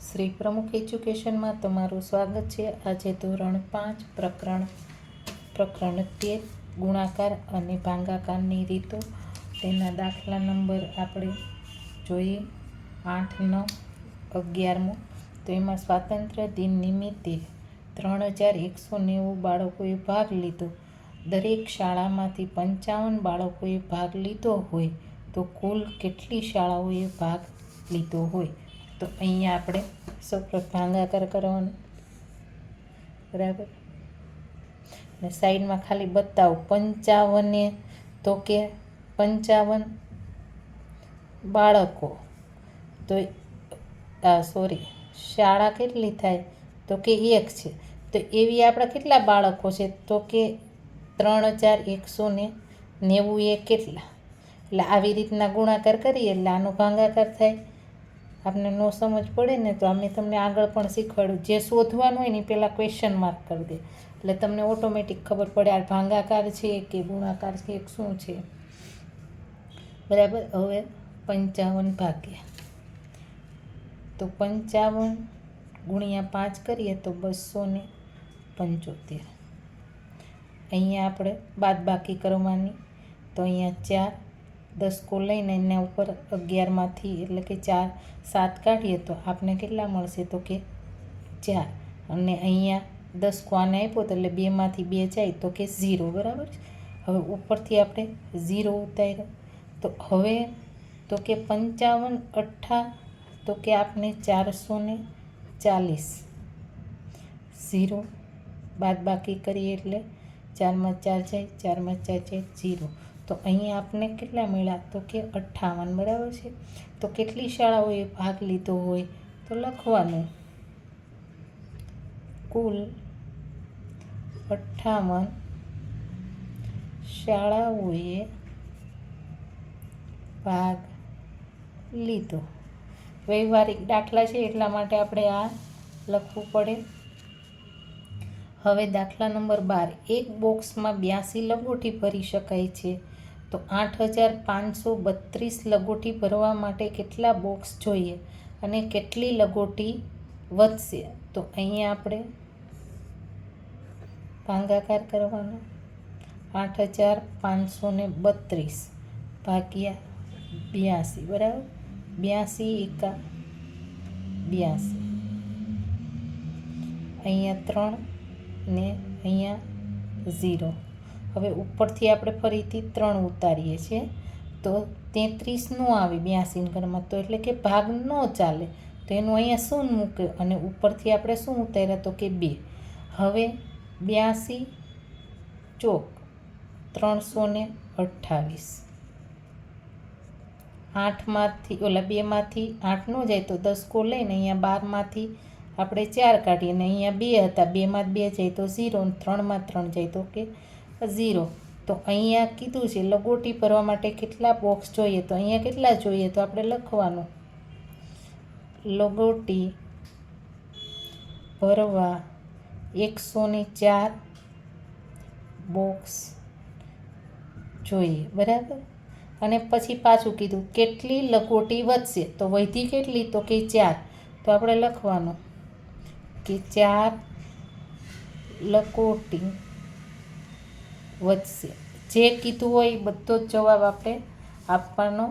શ્રી પ્રમુખ એજ્યુકેશનમાં તમારું સ્વાગત છે। આજે ધોરણ 5 પ્રકરણ 13 ગુણાકાર અને ભાગાકારની રીતો, તેના દાખલા નંબર આપણે જોઈએ 8, 9, 11મો। તો એમાં સ્વાતંત્ર્ય દિન નિમિત્તે 3190 બાળકોએ ભાગ લીધો। દરેક શાળામાંથી 55 બાળકોએ ભાગ લીધો હોય તો કુલ કેટલી શાળાઓએ ભાગ લીધો હોય? તો અહીંયા આપણે સૌપ્રથમ ભાગાકાર કરવાનો, બરાબર, ને સાઈડમાં ખાલી બતાવો 55 તો કે 55 બાળકો, તો શાળા કેટલી થાય તો કે 1 છે। તો એવી આપણા કેટલા બાળકો છે તો કે 3190 એ કેટલા? એટલે આવી રીતના ગુણાકાર કરીએ એટલે આનો ભાગાકાર થાય। આપણે નો સમજ પડે ને તો અમે તમને આગળ પણ શીખવાડ્યું, જે શોધવાનું હોય ને પહેલાં ક્વેશ્ચન માર્ક કરી દે એટલે તમને ઓટોમેટિક ખબર પડે આ ભાગાકાર છે કે ગુણાકાર છે શું છે, બરાબર। હવે 55 ભાગ્યા, તો 55 ગુણ્યા 5 કરીએ તો 275। અહીંયા આપણે બાદબાકી કરવાની, તો અહીંયા 4 10 લઈને એના ઉપર 11માંથી એટલે કે 4 7 કાઢીએ તો આપણે કેટલા મળશે તો કે 4, અને અહીંયા 10 આને આપ્યો તો એટલે 2માંથી 2 જાય તો કે 0, બરાબર છે। હવે ઉપરથી આપણે 0 ઉતાર્યો તો હવે તો કે 55 8 તો કે આપણે 440, 0 બાદબાકી કરીએ એટલે 4માં 4 જાય, 4માં 4 જાય 0, તો અહીંયા આપણે કેટલા મળ્યા તો કે 58, બરાબર છે। તો કેટલી શાળાઓએ ભાગ લીધો હોય તો લખવાનું કુલ 58 શાળાઓએ ભાગ લીધો। વ્યવહારિક દાખલા છે એટલા માટે આપણે આ લખવું પડે। હવે દાખલા નંબર 12, એક બોક્સમાં 82 લગોટી ભરી શકાય છે, તો 8532 લગોટી ભરવા માટે કેટલા બોક્સ જોઈએ અને કેટલી લગોટી વધશે? તો અહીંયા આપણે ભાગાકાર કરવાનો, 8532 ભાગ્યા 82, બરાબર, 82 એકા 82, અહીંયા 3 ને અહીંયા 0। હવે ઉપરથી આપણે ફરીથી 3 ઉતારીએ છીએ તો 33 નો આવે 82 ઘરમાં, તો એટલે કે ભાગ ન ચાલે, તો એનું અહીંયા શું મૂક્યું અને ઉપરથી આપણે શું ઉતાર્યા તો કે 2। હવે 82 ચોક 328, 8માંથી 2માંથી 8 નો જાય તો 10 લઈને અહીંયા 12માંથી આપણે 4 કાઢીએ ને અહીંયા 2 હતા, 2માં 2 જાય તો 0, 3માં 3 જાય તો કે 0। તો અહીંયા કીધું છે લગોટી ભરવા માટે કેટલા બોક્સ જોઈએ, તો અહીંયા કેટલા જોઈએ તો આપણે લખવાનું લગોટી ભરવા 104 બોક્સ જોઈએ, બરાબર। અને પછી પાછું કીધું કેટલી લગોટી વધશે, તો વધી કેટલી તો કે 4, તો આપણે લખવાનું કે 4 લગોટી વધશે। જે કીધું હોય એ બધો જ જવાબ આપણે આપવાનો